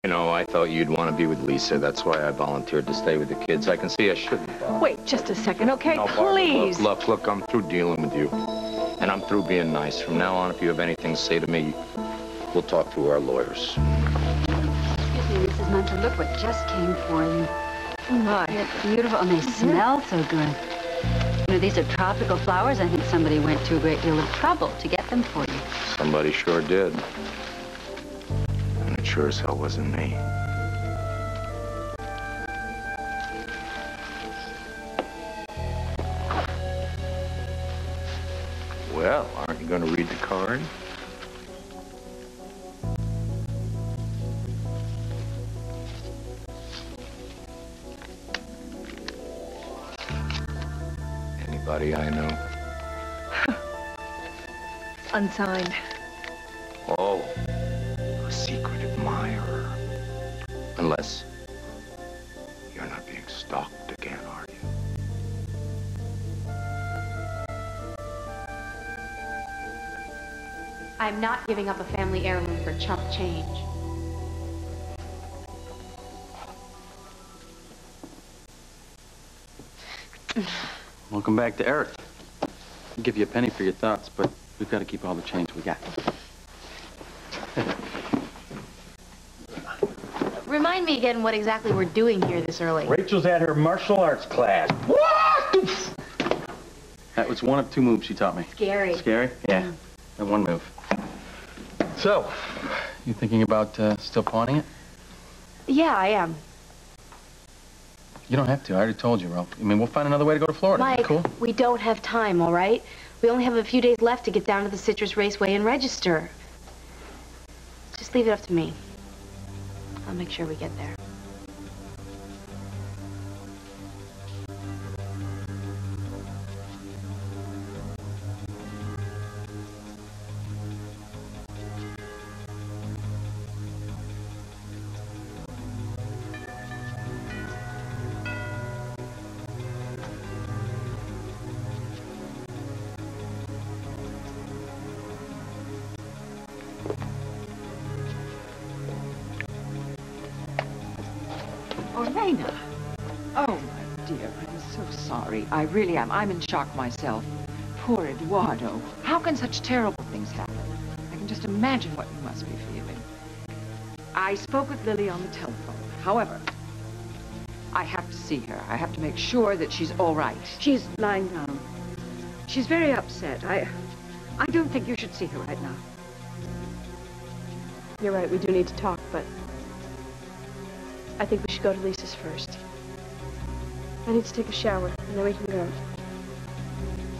You know, I thought you'd want to be with Lisa. That's why I volunteered to stay with the kids. I can see I shouldn't. Wait just a second, okay? No, Barbara, please. look, I'm through dealing with you. And I'm through being nice. From now on, if you have anything to say to me, we'll talk to our lawyers. Excuse me, Mrs. Munter, look what just came for you. Oh, my. They're beautiful, and they smell so good. You know, these are tropical flowers. I think somebody went to a great deal of trouble to get them for you. Somebody sure did. And it sure as hell wasn't me. Well, aren't you going to read the card? Anybody I know? Unsigned. Oh, a secret admirer. Unless you're not being stalked again, are you? I'm not giving up a family heirloom for chump change. Welcome back to Earth. I'll give you a penny for your thoughts, but we've got to keep all the change we got. Remind me again what exactly we're doing here this early. Rachel's at her martial arts class. What? That was one of two moves she taught me. Scary. Scary? Yeah. That one move. So, you thinking about still pawning it? Yeah, I am. You don't have to. I already told you, Ralph. I mean, we'll find another way to go to Florida. Mike, cool? we don't have time, all right? We only have a few days left to get down to the Citrus Raceway and register. Just leave it up to me. I'll make sure we get there. Lena. Oh, my dear, I'm so sorry. I really am. I'm in shock myself. Poor Eduardo. How can such terrible things happen? I can just imagine what you must be feeling. I spoke with Lily on the telephone. However, I have to see her. I have to make sure that she's all right. She's lying down. She's very upset. I don't think you should see her right now. You're right, we do need to talk, but I think we should go to Lisa's first. I need to take a shower, and then we can go.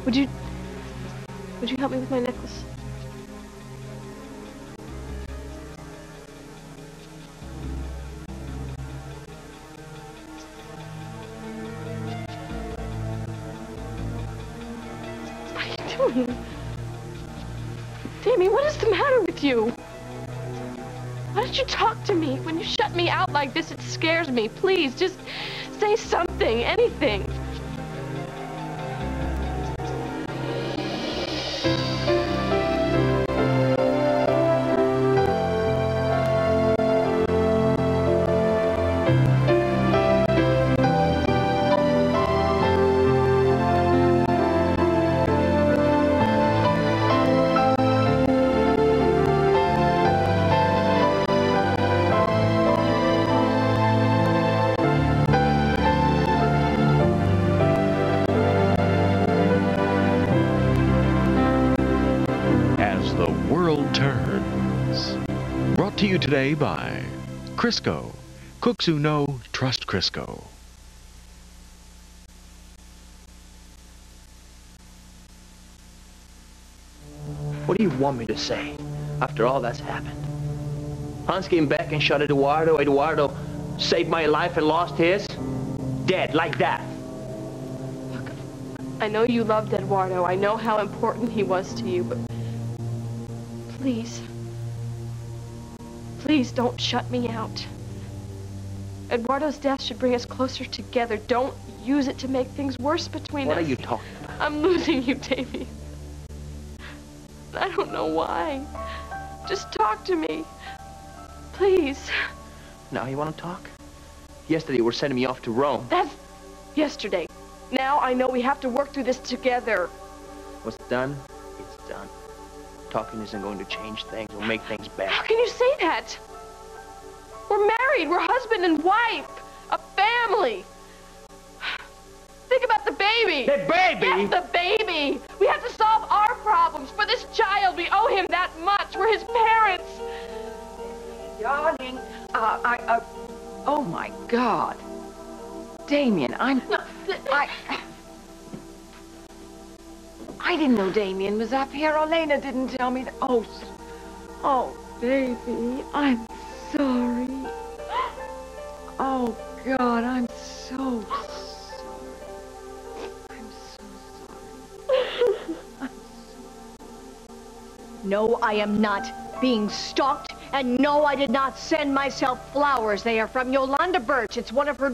Would you help me with my necklace? What are you doing? Damian, what is the matter with you? Why don't you talk to me? When you shut me out like this, it scares me. Please, just say something, anything. To you today by Crisco. Cooks who know, trust Crisco. What do you want me to say after all that's happened? Hans came back and shot Eduardo. Eduardo saved my life and lost his. Dead, like that. Look, I know you loved Eduardo. I know how important he was to you, but please. Please don't shut me out. Eduardo's death should bring us closer together. Don't use it to make things worse between us. What are you talking about? I'm losing you, Damian. I don't know why. Just talk to me. Please. Now you want to talk? Yesterday you were sending me off to Rome. That's yesterday. Now I know we have to work through this together. What's done, it's done. Talking isn't going to change things or make things better. How can you say that? We're married. We're husband and wife. A family. Think about the baby. The baby? Yes, the baby. We have to solve our problems. For this child, we owe him that much. We're his parents. Darling, oh my God. Damian, I didn't know Damian was up here. Elena didn't tell me that. Oh, baby, I'm sorry. Oh, God, I'm so sorry. I'm so sorry. No, I am not being stalked, and no, I did not send myself flowers. They are from Yolanda Birch. It's one of her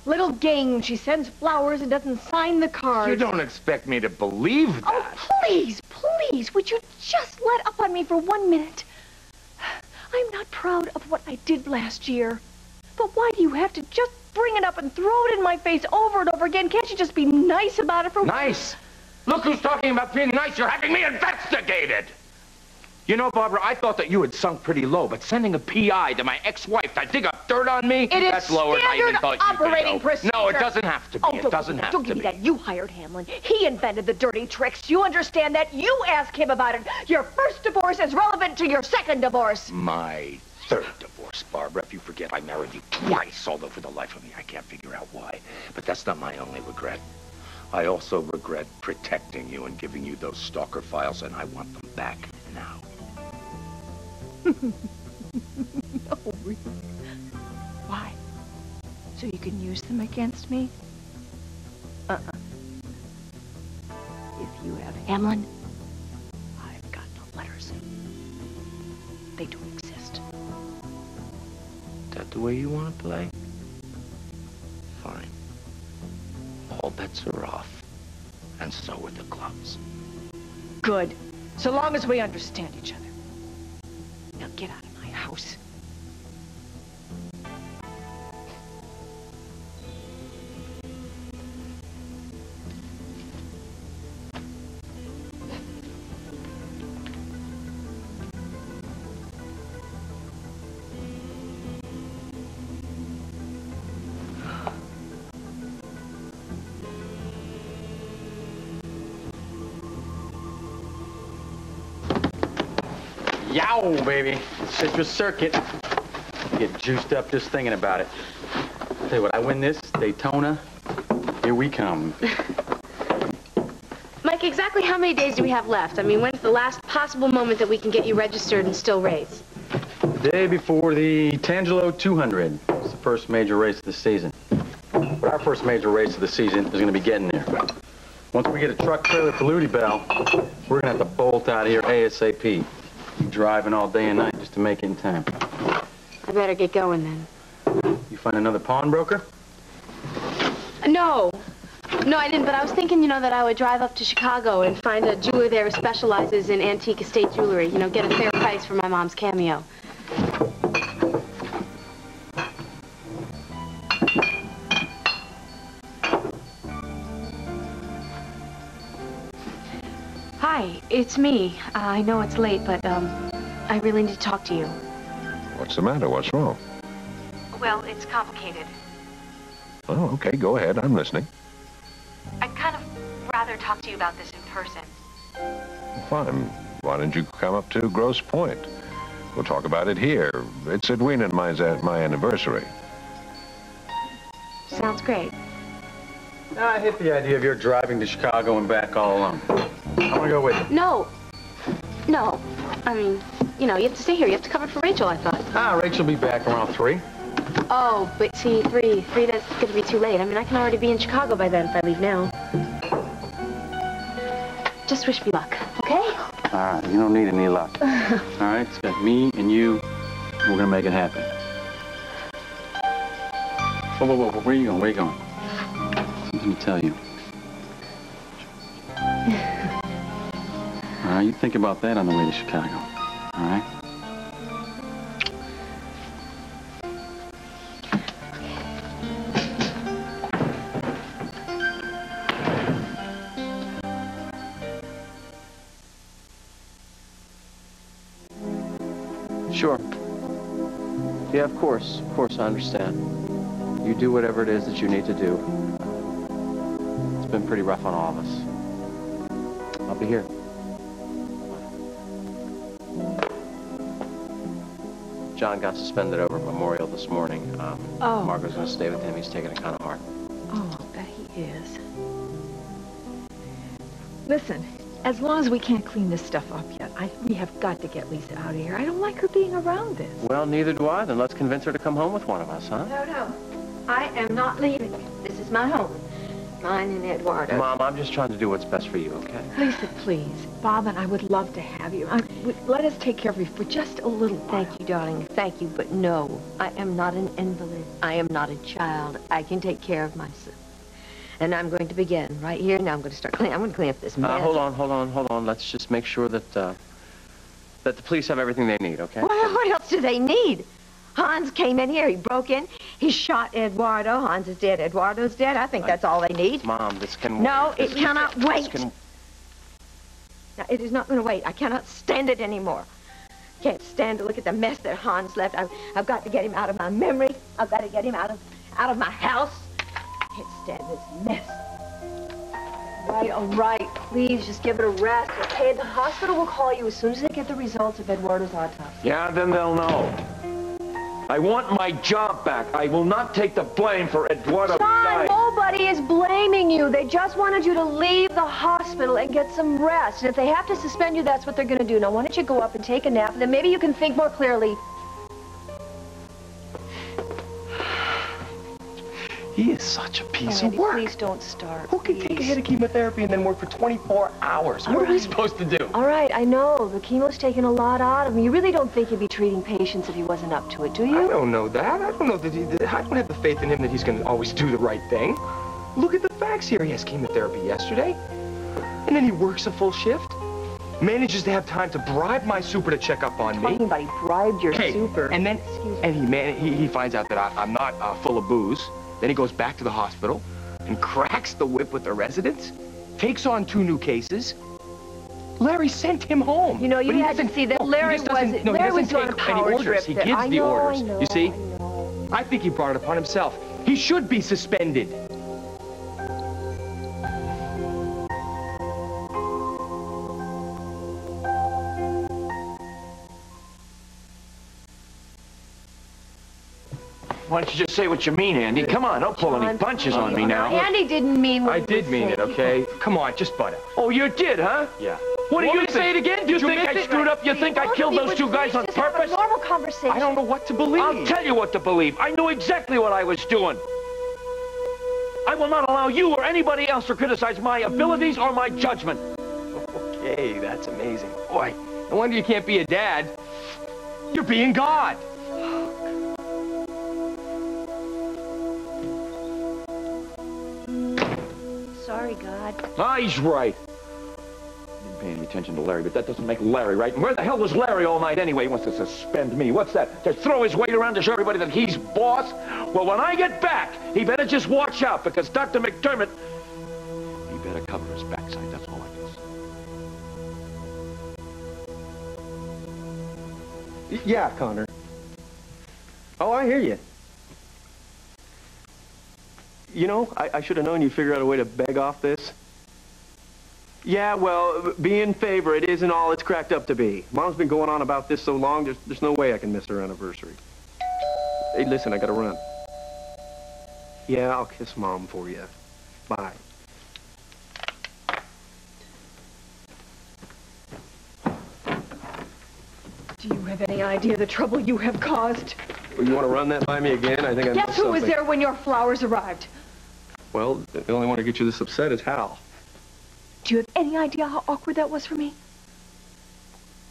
little games. She sends flowers and doesn't sign the cards. You don't expect me to believe that. Oh, please, please, would you just let up on me for 1 minute? I'm not proud of what I did last year. But why do you have to just bring it up and throw it in my face over and over again? Can't you just be nice about it for... Nice? Look who's talking about being nice. You're having me investigated. You know, Barbara, I thought that you had sunk pretty low, but sending a PI to my ex-wife to dig up dirt on me, that's lower than I even thought you could operating go. procedure. No, it doesn't have to be. It doesn't have to be. Don't give me that. You hired Hamlin. He invented the dirty tricks. You understand that? You ask him about it. Your first divorce is relevant to your second divorce. My third divorce, Barbara. If you forget, I married you twice, although for the life of me, I can't figure out why. But that's not my only regret. I also regret protecting you and giving you those stalker files, and I want them back now. No, really? Why? So you can use them against me? If you have Hamlin, I've got no letters. They don't exist. Is that the way you want to play? Fine. All bets are off. And so are the gloves. Good. So long as we understand each other. Now get out of my house. Yow, baby. Citrus Circuit. Get juiced up just thinking about it. Tell you what, I win this, Daytona, here we come. Mike, exactly how many days do we have left? I mean, when's the last possible moment that we can get you registered and still race? The day before the Tangelo 200. It's the first major race of the season. But our first major race of the season is going to be getting there. Once we get a truck trailer for Luty Bell, we're going to have to bolt out of here ASAP. Driving all day and night just to make it in time. I better get going then. You find another pawnbroker? No. No, I didn't, but I was thinking, you know, that I would drive up to Chicago and find a jeweler there who specializes in antique estate jewelry. You know, get a fair price for my mom's cameo. Hi, it's me. I know it's late, but, I really need to talk to you. What's the matter? What's wrong? Well, it's complicated. Oh, okay, go ahead. I'm listening. I'd kind of rather talk to you about this in person. Fine. Why don't you come up to Grosse Pointe? We'll talk about it here. It's Edwina and my anniversary. Sounds great. I hate the idea of your driving to Chicago and back all alone. I want to go with you. No. No. I mean, you know, you have to stay here. You have to cover for Rachel, I thought. Ah, Rachel will be back around 3. Oh, but see, 3, that's going to be too late. I mean, I can already be in Chicago by then if I leave now. Just wish me luck, okay? All right, you don't need any luck. All right, it's got me and you. We're going to make it happen. Whoa, whoa, whoa, where are you going? Where are you going? Something to tell you. All right, you think about that on the way to Chicago. All right? Sure. Yeah, of course. Of course, I understand. You do whatever it is that you need to do. It's been pretty rough on all of us. I'll be here. John got suspended over Memorial this morning. Margot's going to stay with him. He's taking it kind of hard. Oh, I'll bet he is. Listen, as long as we can't clean this stuff up yet, we have got to get Lisa out of here. I don't like her being around this. Well, neither do I. Then let's convince her to come home with one of us, huh? No. I am not leaving. This is my home. Mine and Eduardo. Mom, I'm just trying to do what's best for you, okay? Lisa, please. Bob and I would love to have you. Let us take care of you for just a little while. Thank you, darling. Thank you, but no. I am not an invalid. I am not a child. I can take care of myself. And I'm going to begin right here. Now I'm going to start cleaning. I'm going to clean up this mess. Hold on. Let's just make sure that the police have everything they need, okay? What else do they need? Hans came in here. He broke in. He shot Eduardo. Hans is dead. Eduardo's dead. I think that's all they need. Mom, this can... No, it cannot wait. Now, it is not going to wait. I cannot stand it anymore. Can't stand to look at the mess that Hans left. I've got to get him out of my memory. I've got to get him out of my house. I can't stand this mess. All right. Please, just give it a rest, okay? The hospital will call you as soon as they get the results of Eduardo's autopsy. Yeah, then they'll know. I want my job back. I will not take the blame for Eduardo dying. Nobody is blaming you. They just wanted you to leave the hospital and get some rest. And if they have to suspend you, that's what they're going to do. Now, why don't you go up and take a nap, and then maybe you can think more clearly. He is such a piece Andy, of work. Please don't start. Who can take a hit of chemotherapy and then work for 24 hours? What are we supposed to do? All right, I know. The chemo's taking a lot out of him. You really don't think he'd be treating patients if he wasn't up to it, do you? I don't know that. I don't know that I don't have the faith in him that he's going to always do the right thing. Look at the facts here. He has chemotherapy yesterday, and then he works a full shift. Manages to have time to bribe my super to check up on me. Talking about he bribed your super. And then, he finds out that I'm not full of booze. Then he goes back to the hospital and cracks the whip with the residents, takes on 2 new cases. Larry sent him home. You know, you had to see that Larry was on a power trip. He gives the orders. You see? I think he brought it upon himself. He should be suspended. Why don't you just say what you mean, Andy? Come on, don't pull any punches on me now. Andy didn't mean what I did mean it, okay? Come on, just butt out. Oh, you did, huh? Yeah. What do you say it again? You think I screwed up? You think I killed those 2 guys on purpose? Normal conversation. I don't know what to believe. I'll tell you what to believe. I knew exactly what I was doing. I will not allow you or anybody else to criticize my abilities or my judgment. Okay, that's amazing. Boy, no wonder you can't be a dad. You're being God. Sorry, God. Ah, he's right. Didn't pay any attention to Larry, but that doesn't make Larry right. And where the hell was Larry all night anyway? He wants to suspend me. What's that? To throw his weight around to show everybody that he's boss? Well, when I get back, he better just watch out, because Dr. McDermott, he better cover his backside. That's all I can say. Yeah, Connor. Oh, I hear you. You know, I should have known you'd figure out a way to beg off this. Yeah, well, be in favor. It isn't all it's cracked up to be. Mom's been going on about this so long, there's no way I can miss her anniversary. Hey, listen, I gotta run. Yeah, I'll kiss Mom for you. Bye. Do you have any idea the trouble you have caused? Well, you want to run that by me again? I think I missed Guess who was something. there when your flowers arrived? Well, the only one to get you this upset is Hal. Do you have any idea how awkward that was for me?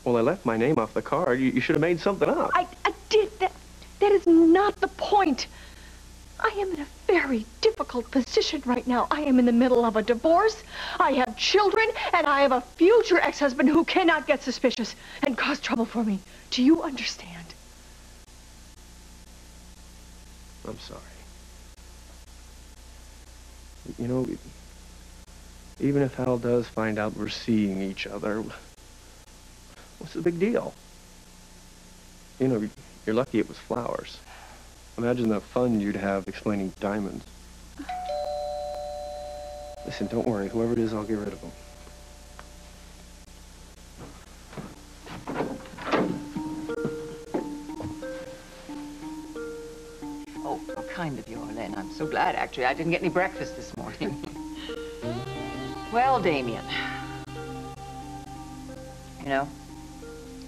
Well, I left my name off the card. You should have made something up. I did. That is not the point. I am in a very difficult position right now. I am in the middle of a divorce. I have children, and I have a future ex-husband who cannot get suspicious and cause trouble for me. Do you understand? I'm sorry. You know, even if Hal does find out we're seeing each other, what's the big deal? You know, you're lucky it was flowers. Imagine the fun you'd have explaining diamonds. Listen, don't worry. Whoever it is, I'll get rid of them. Oh, how kind of you, Orlin. I'm so glad, actually. I didn't get any breakfast this morning. Well, Damian, you know,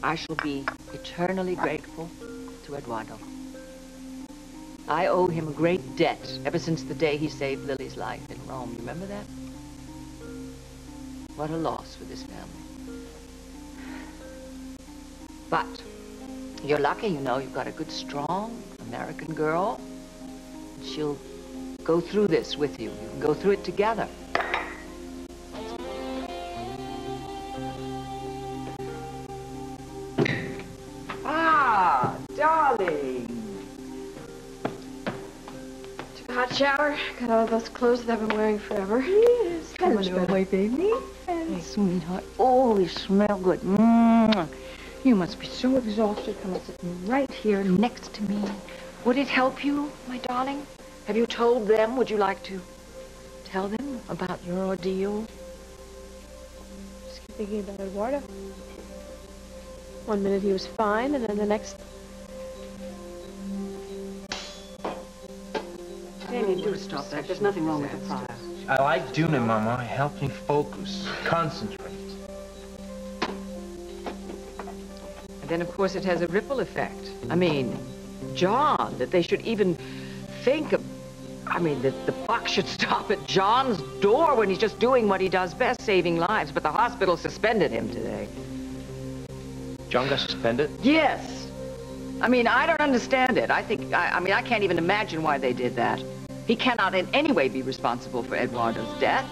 I shall be eternally grateful to Eduardo. I owe him a great debt ever since the day he saved Lily's life in Rome. You remember that? What a loss for this family. But you're lucky, you know. You've got a good, strong American girl. She'll go through this with you. You can go through it together. Ah, darling. Took a hot shower. Got all those clothes that I've been wearing forever. Yes. Come on, my baby. Hey, sweetheart. Oh, you smell good. You must be so exhausted. Come and sit right here next to me. Would it help you, my darling? Have you told them? Would you like to tell them about your ordeal? Just keep thinking about Eduardo. One minute he was fine, and then the next... Damian, do stop that. There's nothing wrong with the fire. I like doing it, Mama. It helps me focus, concentrate. And then, of course, it has a ripple effect. I mean, John, that they should even think of... I mean, that the buck should stop at John's door when he's just doing what he does best, saving lives. But the hospital suspended him today. John got suspended? Yes. I mean, I don't understand it. I mean, I can't even imagine why they did that. He cannot in any way be responsible for Eduardo's death.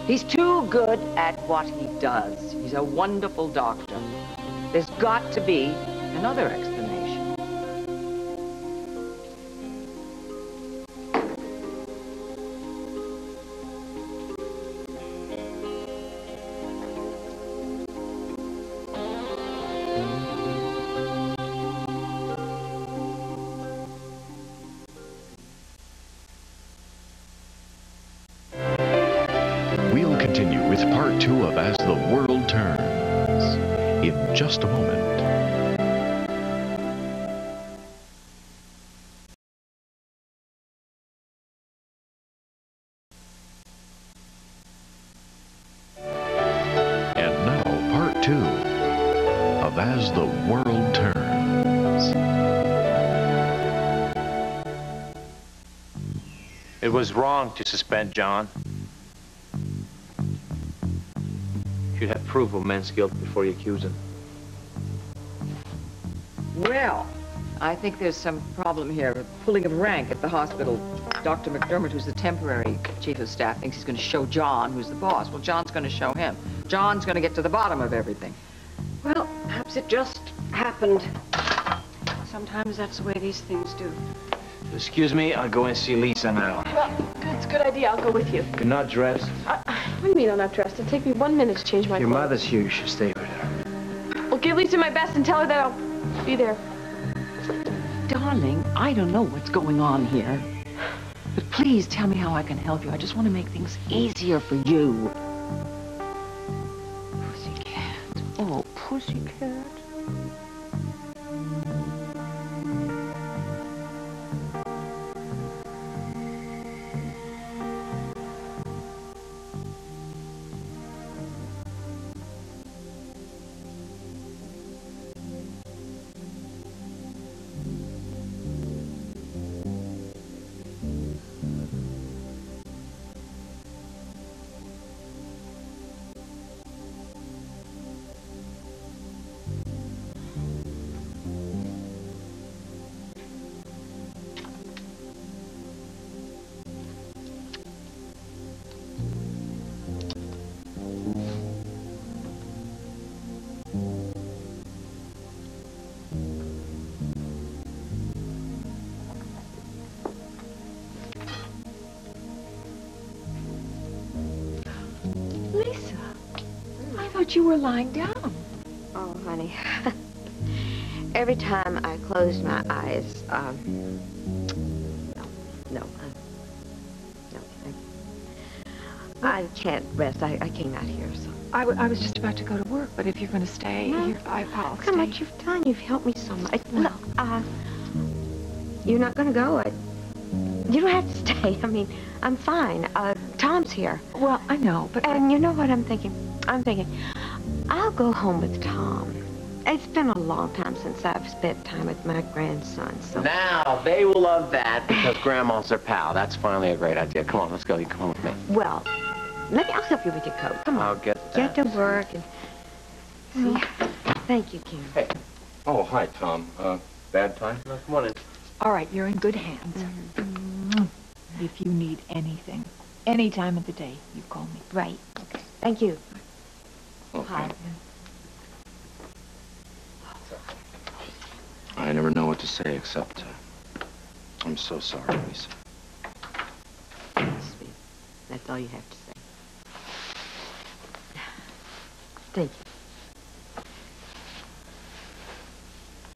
He's too good at what he does. He's a wonderful doctor. There's got to be another explanation. We'll continue with part 2 of As the World Turns in just a moment. And now, part 2 of As the World Turns. It was wrong to suspend John. You'd have proof of man's guilt before you accuse him. Well, I think there's some problem here. A pulling of rank at the hospital. Dr. McDermott, who's the temporary chief of staff, thinks he's going to show John, who's the boss. Well, John's going to show him. John's going to get to the bottom of everything. Well, perhaps it just happened. Sometimes that's the way these things do. Excuse me, I'll go and see Lisa now. Well, it's a good idea. I'll go with you. You're not dressed? What do you mean I'm not dressed? It'll take me 1 minute to change my Your clothes. mother's here. You should stay with her. Well, give Lisa my best and tell her that I'll be there. Darling, I don't know what's going on here. But please tell me how I can help you. I just want to make things easier for you. Pussycat. Oh, pussycat. You were lying down. Oh, honey. every time I closed my eyes, no, I can't rest. I came out here, so. I was just about to go to work, but if you're going to stay here, I'll stay. Look how much you've done. You've helped me so much. Look, you're not going to go. You don't have to stay. I mean, I'm fine. Tom's here. Well, I know, but... And you know what I'm thinking? I'm thinking, I'll go home with Tom. It's been a long time since I've spent time with my grandson, so... Now, they will love that because Grandma's their pal. That's finally a great idea. Come on, let's go. You come home with me. Well, I'll help you with your coat. Come on. I'll get that. Get to work and... See? Thank you, Kim. Hey. Oh, hi, Tom. Bad time? No, come on in. All right, you're in good hands. If you need anything, any time of the day, you call me. Right. Okay. Thank you. Okay. Hi. I never know what to say except, I'm so sorry, Lisa. Sweet. That's all you have to say. Thank you.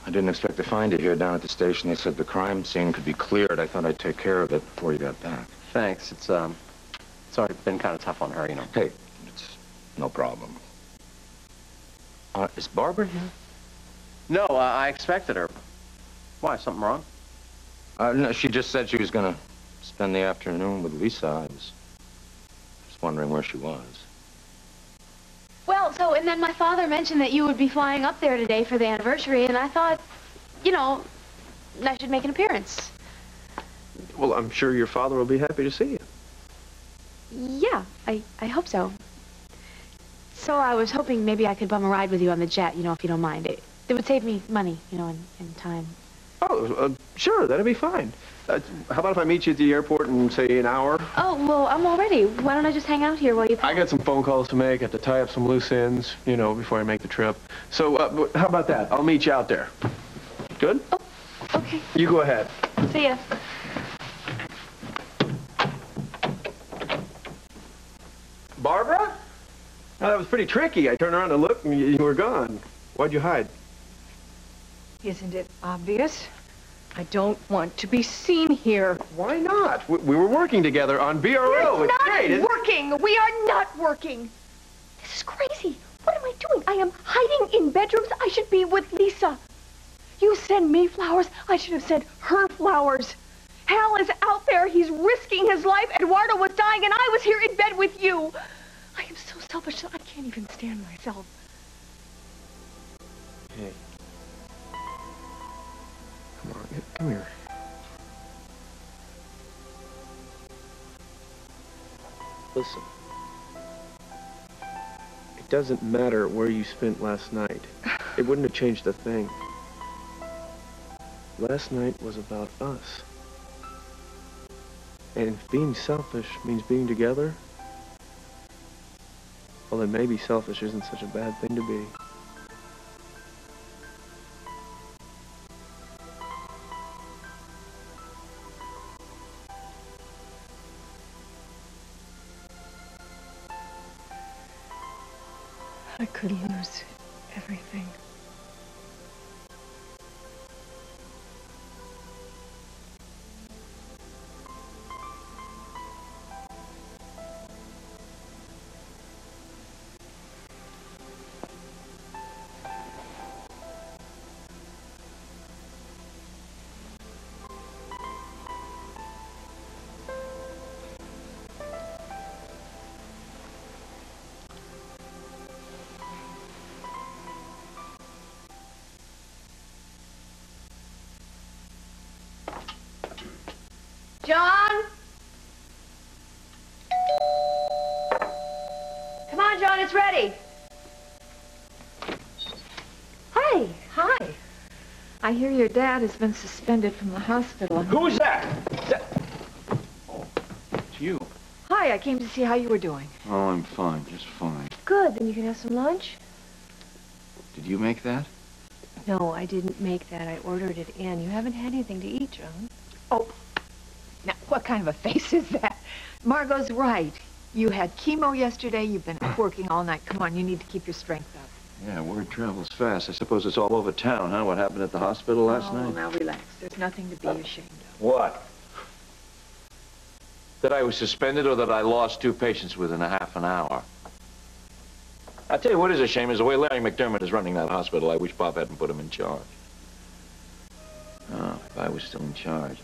I didn't expect to find you here down at the station. They said the crime scene could be cleared. I thought I'd take care of it before you got back. Thanks. It's already been kind of tough on her, you know. Hey, it's no problem. Is Barbara here? No, I expected her. Why, something wrong? No, she just said she was going to spend the afternoon with Lisa. I was just wondering where she was. Well, and then my father mentioned that you would be flying up there today for the anniversary, and I thought, you know, I should make an appearance. Well, I'm sure your father will be happy to see you. Yeah, I hope so. So I was hoping maybe I could bum a ride with you on the jet, you know, if you don't mind. It would save me money, you know, and time. Oh, sure, that'd be fine. How about if I meet you at the airport in, say, an hour? Oh, well, I'm all ready. Why don't I just hang out here while you pack? I got some phone calls to make. I have to tie up some loose ends, you know, before I make the trip. So, how about that? I'll meet you out there. Good? Oh, okay. You go ahead. See ya. Barbara? Oh, that was pretty tricky. I turned around to look, and you were gone. Why'd you hide? Isn't it obvious? I don't want to be seen here. Why not? We were working together on BRO. We're it's great. not working. We are not working. This is crazy. What am I doing? I am hiding in bedrooms. I should be with Lisa. You send me flowers. I should have sent her flowers. Hal is out there. He's risking his life. Eduardo was dying, and I was here in bed with you. I am so selfish that I can't even stand myself. Hey. Come on, come here. Listen. It doesn't matter where you spent last night. It wouldn't have changed a thing. Last night was about us. And if being selfish means being together, well, then maybe selfish isn't such a bad thing to be. I could lose everything. John? Come on, John, it's ready. Hi. Hi. I hear your dad has been suspended from the hospital. Who's that? Oh, it's you. Hi, I came to see how you were doing. Oh, I'm fine, just fine. Good, then you can have some lunch. Did you make that? No, I didn't make that. I ordered it in. You haven't had anything to eat, John. Oh, now, what kind of a face is that? Margot's right. You had chemo yesterday. You've been working all night. Come on, you need to keep your strength up. Yeah, word travels fast. I suppose it's all over town, huh? What happened at the hospital last night? Now relax. There's nothing to be ashamed of. What? That I was suspended or that I lost 2 patients within a half an hour? I'll tell you what is a shame is the way Larry McDermott is running that hospital. I wish Bob hadn't put him in charge. Oh, if I was still in charge,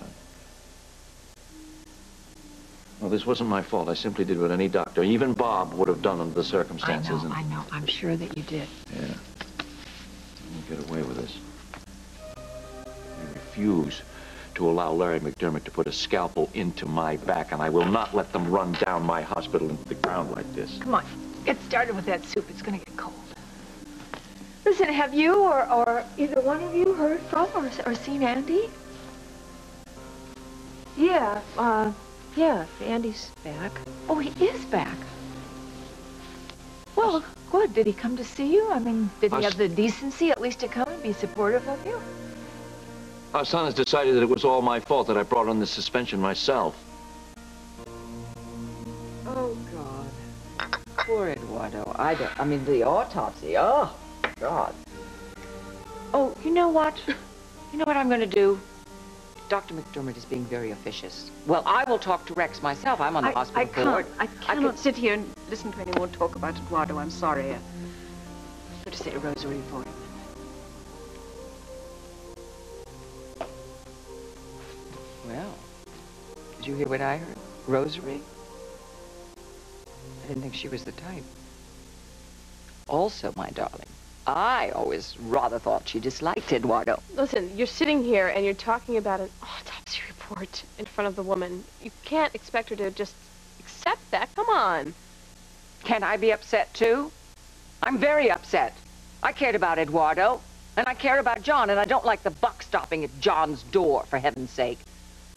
Well, this wasn't my fault. I simply did what any doctor, even Bob, would have done under the circumstances. I know. I'm sure that you did. Yeah. I'll get away with this. I refuse to allow Larry McDermott to put a scalpel into my back, and I will not let them run down my hospital into the ground like this. Come on. Get started with that soup. It's going to get cold. Listen, have you or either one of you heard from or seen Andy? Yeah, yeah, Andy's back. Oh, he is back. Well, good. Did he come to see you? I mean, did he have the decency at least to come and be supportive of you? Our son has decided that it was all my fault that I brought on this suspension myself. Oh, God. Poor Eduardo. I mean, the autopsy. Oh, God. Oh, you know what? You know what I'm going to do? Dr. McDermott is being very officious. Well, I will talk to Rex myself. I'm on the hospital board. I cannot sit here and listen to anyone talk about Eduardo. I'm sorry. Go to say a rosary for him. Well, did you hear what I heard? Rosary? I didn't think she was the type. Also, my darling, I always rather thought she disliked Eduardo. Listen, you're sitting here and you're talking about an autopsy report in front of the woman. You can't expect her to just accept that. Come on. Can I be upset, too? I'm very upset. I cared about Eduardo, and I care about John, and I don't like the buck stopping at John's door, for heaven's sake.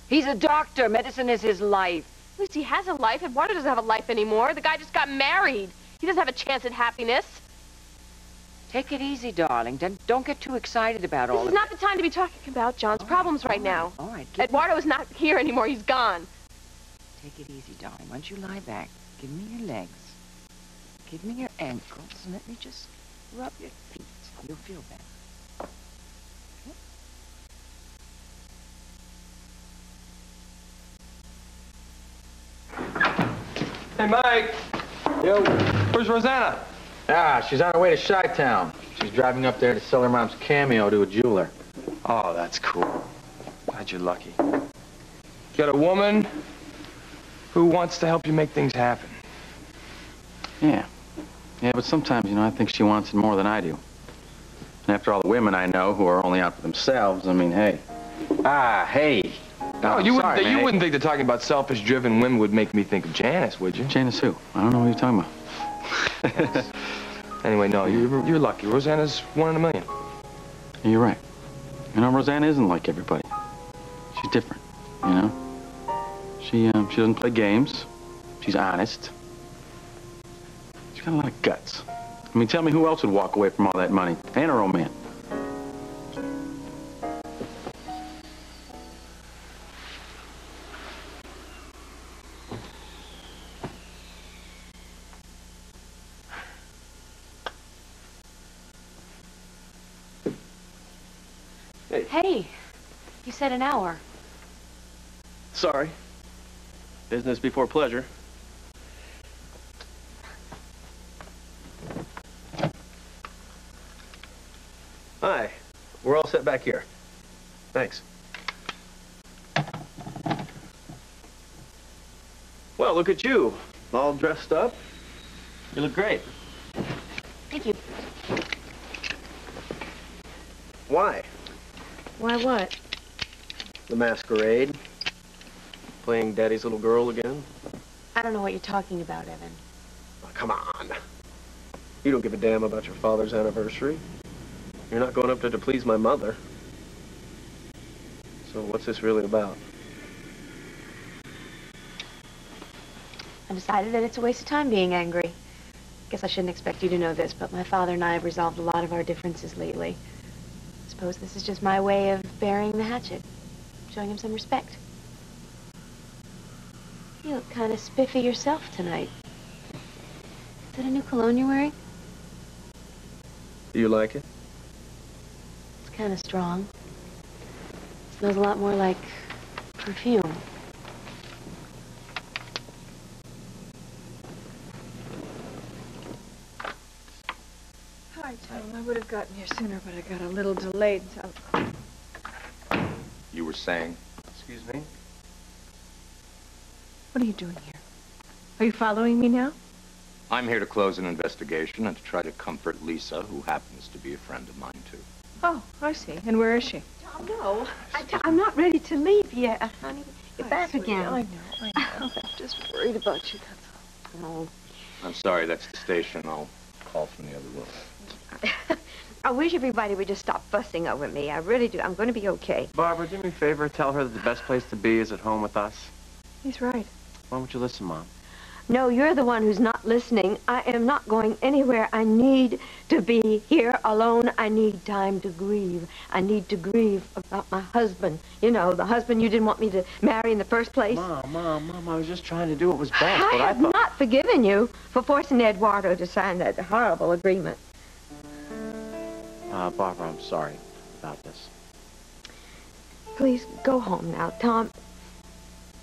He's a doctor. Medicine is his life. At least he has a life. Eduardo doesn't have a life anymore. The guy just got married. He doesn't have a chance at happiness. Take it easy, darling. Don't get too excited about all of it. This is not the time to be talking about John's problems right now. All right. Eduardo is not here anymore. He's gone. Take it easy, darling. Once you lie back, give me your legs. Give me your ankles, and let me just rub your feet. You'll feel better. Hey, Mike. Yo. Where's Rosanna? She's on her way to Chi-Town. She's driving up there to sell her mom's cameo to a jeweler. Oh, that's cool. Glad you're lucky. Got a woman who wants to help you make things happen. Yeah. Yeah, but sometimes, you know, I think she wants it more than I do. And after all the women I know who are only out for themselves, I mean, hey. Hey. No, you wouldn't think that talking about selfish-driven women would make me think of Janice, would you? Janice who? I don't know what you're talking about. Anyway, no, you're lucky. Rosanna's 1 in a million. You're right. You know, Rosanna isn't like everybody. She's different, you know? She doesn't play games. She's honest. She's got a lot of guts. I mean, tell me who else would walk away from all that money and her old man? Hey, you said an hour. Sorry. Business before pleasure. Hi. We're all set back here. Thanks. Well, look at you. All dressed up. You look great. Thank you. Why? Why what? The masquerade. Playing Daddy's little girl again. I don't know what you're talking about, Evan. Oh, come on. You don't give a damn about your father's anniversary. You're not going up there to please my mother. So what's this really about? I decided that it's a waste of time being angry. Guess I shouldn't expect you to know this, but my father and I have resolved a lot of our differences lately. Suppose this is just my way of burying the hatchet, showing him some respect. You look kind of spiffy yourself tonight. Is that a new cologne you're wearing? Do you like it? It's kind of strong. It smells a lot more like perfume. Hi, Tom. I would have gotten here sooner, but I got a little delayed, so... You were saying? Excuse me? What are you doing here? Are you following me now? I'm here to close an investigation and to try to comfort Lisa, who happens to be a friend of mine, too. Oh, I see. And where is she? Tom, no. I'm not ready to leave yet, honey. You're back again. I know. I'm just worried about you, that's all. Oh. I'm sorry, that's the station. I'll call from the other room. I wish everybody would just stop fussing over me. I really do. I'm going to be okay. Barbara, do me a favor. Tell her that the best place to be is at home with us. He's right. Why don't you listen, Mom? No, you're the one who's not listening. I am not going anywhere. I need to be here alone. I need time to grieve. I need to grieve about my husband. You know, the husband you didn't want me to marry in the first place. Mom, I was just trying to do what was best. I have not forgiven you for forcing Eduardo to sign that horrible agreement. Barbara, I'm sorry about this. Please go home now, Tom.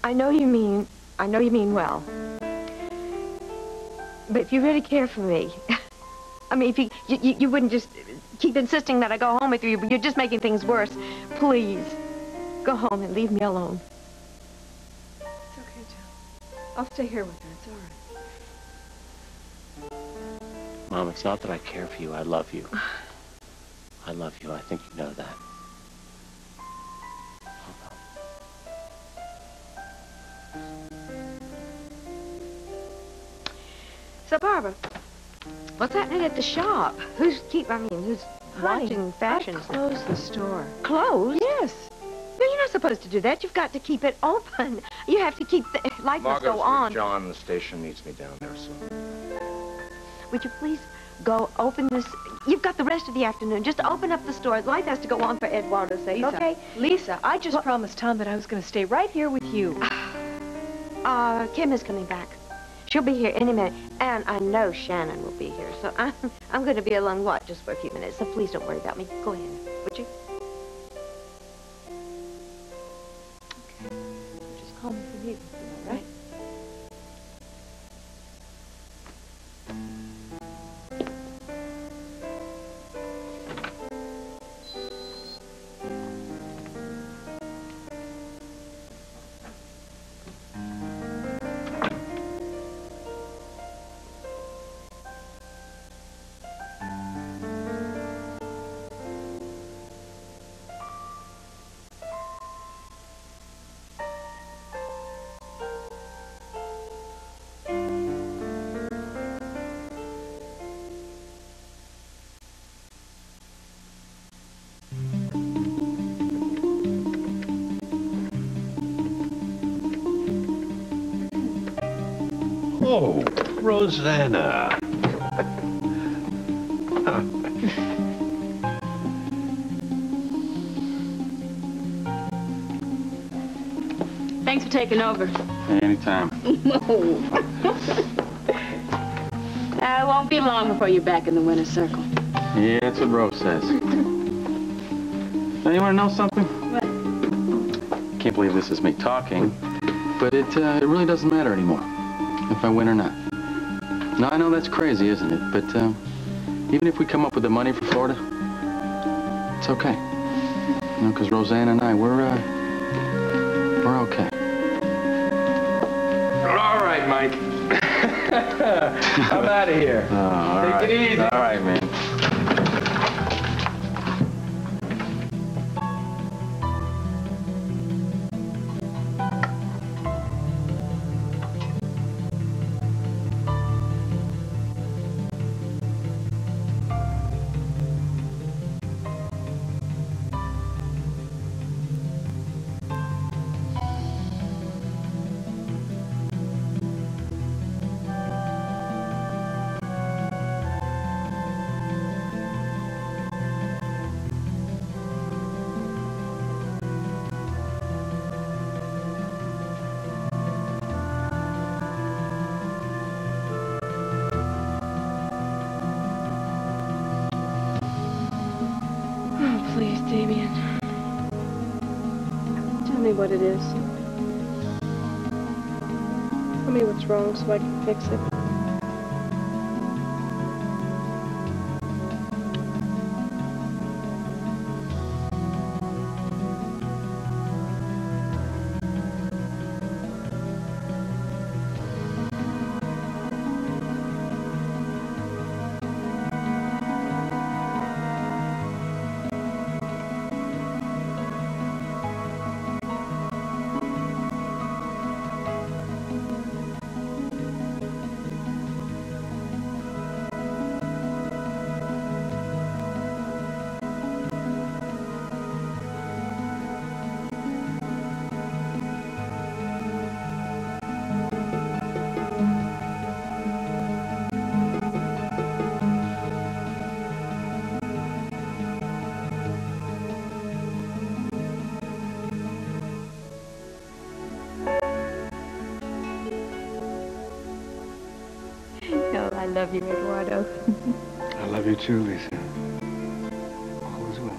I know you mean well. But if you really care for me, I mean, if you wouldn't just keep insisting that I go home with you, but you're just making things worse. Please, go home and leave me alone. It's okay, Tom. I'll stay here with her. It's all right. Mom, it's not that I care for you. I love you. I love you. I think you know that. So, Barbara, what's happening at the shop? Who's watching fashions? I closed the store. Closed? Yes. No, you're not supposed to do that. You've got to keep it open. You have to keep the life must go on. With John, the station needs me down there, so. Would you please go open this? You've got the rest of the afternoon. Just open up the store. Life has to go on for Eduardo's sake, Lisa, okay? Lisa, I just promised Tom that I was going to stay right here with you. Kim is coming back. She'll be here any minute, and I know Shannon will be here, so I'm going to be alone, just for a few minutes, so please don't worry about me. Go ahead, would you? Okay. Just call me if you need me, all right? Oh, Rosanna. Thanks for taking over. Anytime. It won't be long before you're back in the winner's circle. Yeah, that's what Rose says. Now, you want to know something? What? Can't believe this is me talking, but it really doesn't matter anymore if I win or not. Now, I know that's crazy, isn't it? But even if we come up with the money for Florida, it's okay. You know, because Rosanna and I, we're okay. All right, Mike. I'm out of here. Take it easy. All right, man. what it is. Tell me what's wrong so I can fix it. I love you, Eduardo. I love you too, Lisa. All is well.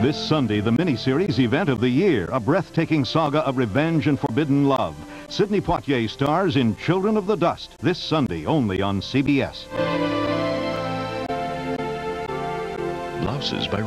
This Sunday, the miniseries event of the year, a breathtaking saga of revenge and forbidden love. Sidney Poitier stars in Children of the Dust, this Sunday only on CBS. Blouses by